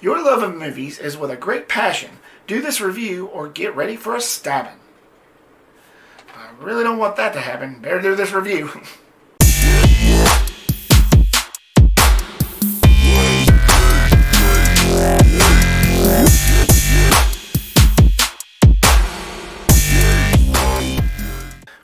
Your love of movies is with a great passion. Do this review or get ready for a stabbing. I really don't want that to happen. Better do this review.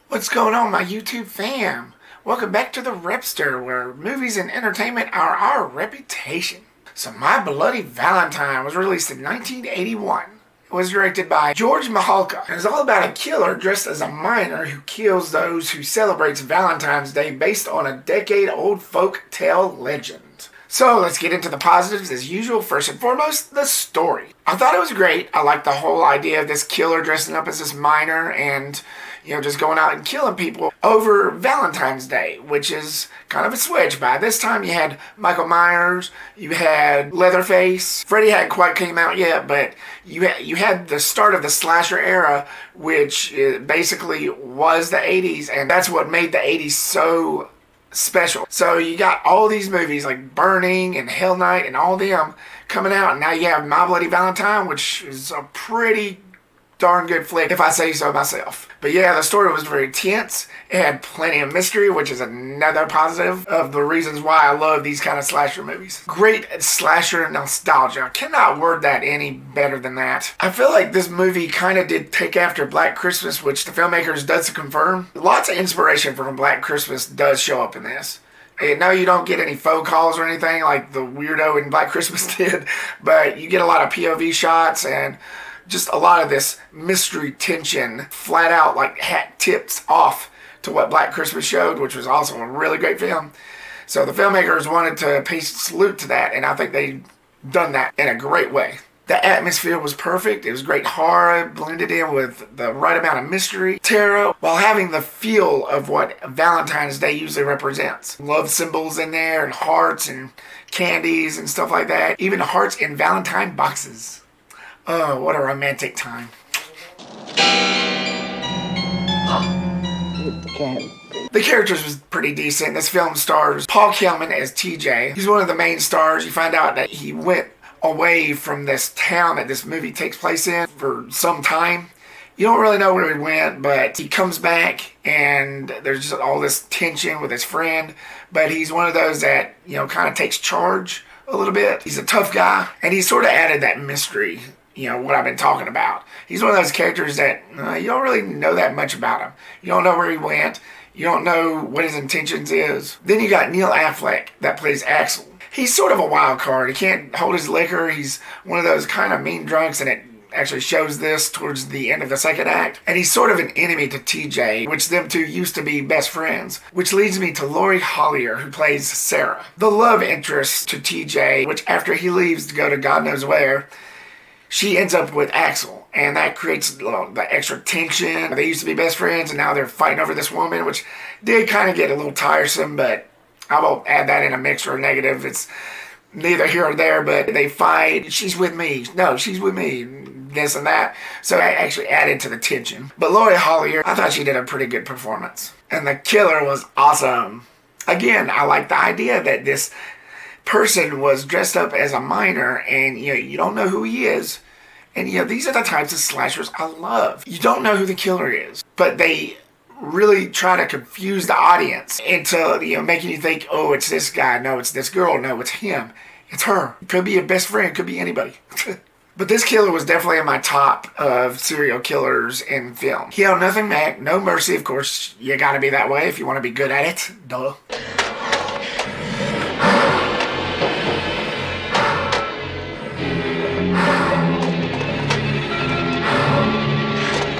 What's going on, my YouTube fam? Welcome back to the Repster, where movies and entertainment are our reputation. So My Bloody Valentine was released in 1981. It was directed by George Mihalka, and it's all about a killer dressed as a miner who kills those who celebrates Valentine's Day based on a decade-old folk tale legend. So let's get into the positives as usual. First and foremost, the story. I thought it was great. I liked the whole idea of this killer dressing up as this miner and, just going out and killing people over Valentine's Day, which is kind of a switch. By this time, you had Michael Myers, you had Leatherface. Freddy hadn't quite came out yet, but you had the start of the slasher era, which basically was the 80s, and that's what made the 80s so special. So you got all these movies like Burning and Hell Night and all them coming out, and now you have My Bloody Valentine, which is a pretty darn good flick, if I say so myself. But yeah, the story was very tense. It had plenty of mystery, which is another positive of the reasons why I love these kind of slasher movies. Great slasher nostalgia. I cannot word that any better than that. I feel like this movie kind of did take after Black Christmas, which the filmmakers does confirm. Lots of inspiration from Black Christmas does show up in this. No, you don't get any faux calls or anything like the weirdo in Black Christmas did, but you get a lot of POV shots and just a lot of this mystery tension, flat out like hat tips off to what Black Christmas showed, which was also a really great film. So the filmmakers wanted to pay salute to that, and I think they've done that in a great way. The atmosphere was perfect. It was great horror, blended in with the right amount of mystery, terror, while having the feel of what Valentine's Day usually represents. Love symbols in there, and hearts, and candies, and stuff like that. Even hearts in Valentine boxes. Oh, what a romantic time. The characters was pretty decent. This film stars Paul Kelman as TJ. He's one of the main stars. You find out that he went away from this town that this movie takes place in for some time. You don't really know where he went, but he comes back and there's just all this tension with his friend. But he's one of those that, kind of takes charge a little bit. He's a tough guy, and he sort of added that mystery. What I've been talking about. He's one of those characters that you don't really know that much about him. You don't know where he went. You don't know what his intentions is. Then you got Neil Affleck that plays Axel. He's sort of a wild card. He can't hold his liquor. He's one of those kind of mean drunks, and it actually shows this towards the end of the second act. And he's sort of an enemy to TJ, which them two used to be best friends. Which leads me to Lori Hallier, who plays Sarah, the love interest to TJ, which after he leaves to go to God knows where, she ends up with Axel, and that creates the extra tension. They used to be best friends, and now they're fighting over this woman, which did kind of get a little tiresome, but I won't add that in a mix or a negative. It's neither here or there, but they fight. She's with me. No, she's with me. This and that. So I actually added to the tension. But Lori Hallier, I thought she did a pretty good performance. And the killer was awesome. Again, I like the idea that this person was dressed up as a miner, and you don't know who he is, and these are the types of slashers I love. You don't know who the killer is, but they really try to confuse the audience into making you think, oh, it's this guy, no, it's this girl, no, it's him, it's her. It could be your best friend, could be anybody. But this killer was definitely in my top of serial killers in film. He held nothing back, no mercy. Of course, you gotta be that way if you want to be good at it. Duh.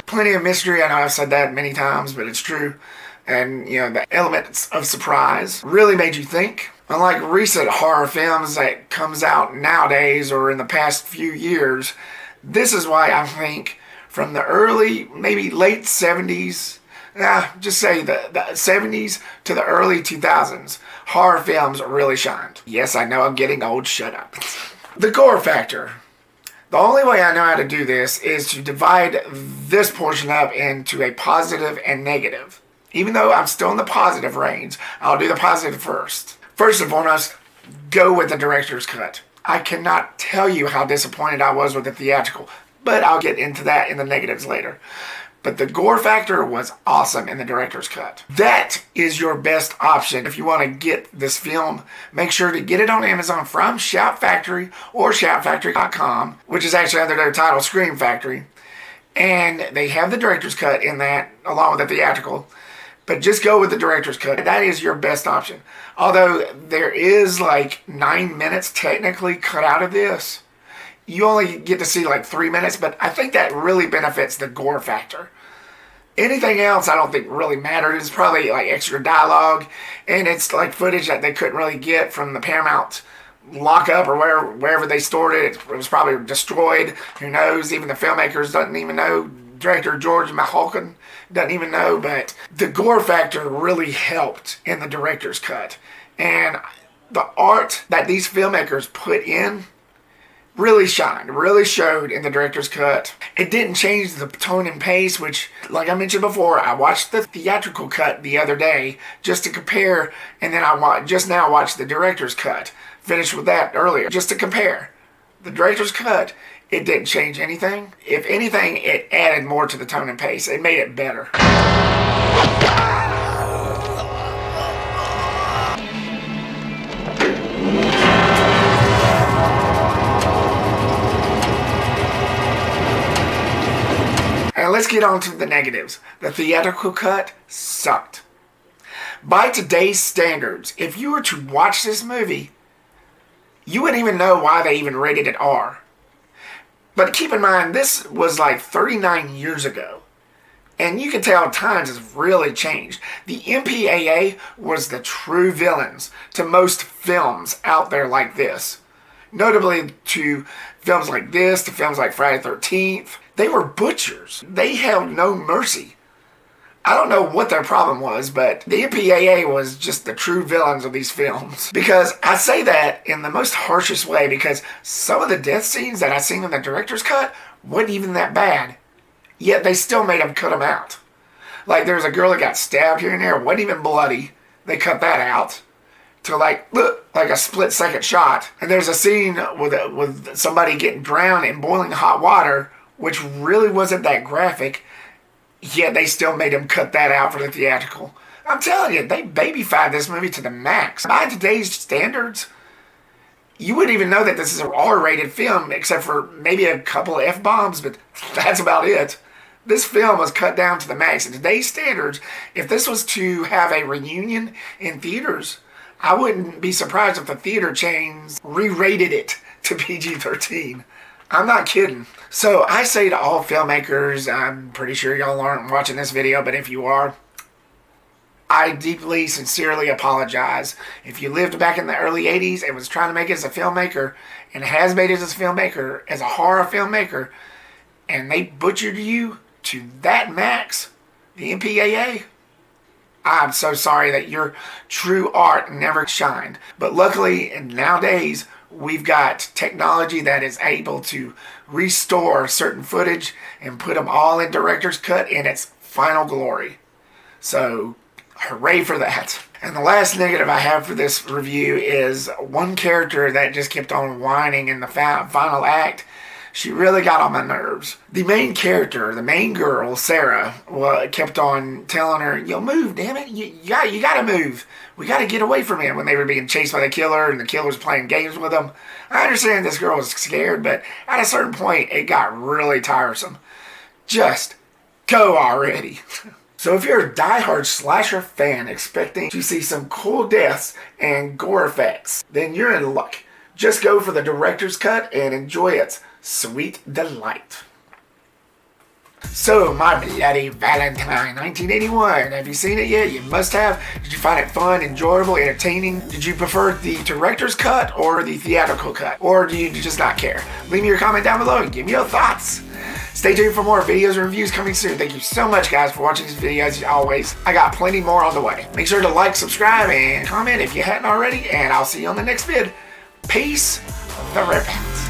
Plenty of mystery. I know I've said that many times, but it's true. And, the elements of surprise really made you think. Unlike recent horror films that comes out nowadays or in the past few years, this is why I think from the early, maybe late 70s, just say the 70s to the early 2000s, horror films really shined. Yes, I know I'm getting old, shut up. The gore factor. The only way I know how to do this is to divide this portion up into a positive and negative. Even though I'm still in the positive range, I'll do the positive first. First and foremost, go with the director's cut. I cannot tell you how disappointed I was with the theatrical, but I'll get into that in the negatives later. But the gore factor was awesome in the director's cut. That is your best option if you want to get this film. Make sure to get it on Amazon from Shout Factory or shoutfactory.com, which is actually under their title, Scream Factory. And they have the director's cut in that, along with the theatrical. But just go with the director's cut. That is your best option. Although there is like 9 minutes technically cut out of this. You only get to see like 3 minutes, but I think that really benefits the gore factor. Anything else I don't think really mattered. It's probably like extra dialogue, and it's like footage that they couldn't really get from the Paramount lockup or wherever they stored it. It was probably destroyed. Who knows? Even the filmmakers doesn't even know. Director George Mihalka doesn't even know, but the gore factor really helped in the director's cut. And the art that these filmmakers put in really shined, really showed in the director's cut. It didn't change the tone and pace, which, like I mentioned before, I watched the theatrical cut the other day just to compare, and then I just now watched the director's cut. Finished with that earlier, just to compare. The director's cut, it didn't change anything. If anything, it added more to the tone and pace. It made it better. Now let's get on to the negatives. The theatrical cut sucked. By today's standards, if you were to watch this movie, you wouldn't even know why they even rated it R. But keep in mind, this was like 39 years ago. And you can tell times have really changed. The MPAA was the true villains to most films out there like this. Notably to films like this, to films like Friday the 13th. They were butchers. They held no mercy. I don't know what their problem was, but the MPAA was just the true villains of these films. Because I say that in the most harshest way, because some of the death scenes that I seen in the director's cut weren't even that bad. Yet they still made them cut them out. Like there's a girl that got stabbed here and there, wasn't even bloody. They cut that out to like a split-second shot. And there's a scene with somebody getting drowned in boiling hot water, which really wasn't that graphic. Yet they still made him cut that out for the theatrical. I'm telling you, they babyfied this movie to the max. By today's standards, you wouldn't even know that this is an R-rated film, except for maybe a couple of F-bombs, but that's about it. This film was cut down to the max. In today's standards, if this was to have a reunion in theaters, I wouldn't be surprised if the theater chains re-rated it to PG-13. I'm not kidding. So I say to all filmmakers, I'm pretty sure y'all aren't watching this video, but if you are, I deeply, sincerely apologize. If you lived back in the early 80s and was trying to make it as a filmmaker, and has made it as a filmmaker, as a horror filmmaker, and they butchered you to that max, the MPAA, I'm so sorry that your true art never shined. But luckily, nowadays, we've got technology that is able to restore certain footage and put them all in director's cut in its final glory. So, hooray for that. And the last negative I have for this review is one character that just kept on whining in the final act. She really got on my nerves. The main character, the main girl, Sarah, kept on telling her, "Yo, move, damn it. You gotta move. We gotta get away from him," when they were being chased by the killer and the killer was playing games with them. I understand this girl was scared, but at a certain point, it got really tiresome. Just go already. So if you're a diehard slasher fan expecting to see some cool deaths and gore effects, then you're in luck. Just go for the director's cut and enjoy its sweet delight. So, My Bloody Valentine, 1981. Have you seen it yet? You must have. Did you find it fun, enjoyable, entertaining? Did you prefer the director's cut or the theatrical cut? Or do you just not care? Leave me your comment down below and give me your thoughts. Stay tuned for more videos and reviews coming soon. Thank you so much, guys, for watching these videos as always. I got plenty more on the way. Make sure to like, subscribe, and comment if you hadn't already, and I'll see you on the next vid. Peace, the Reptastic.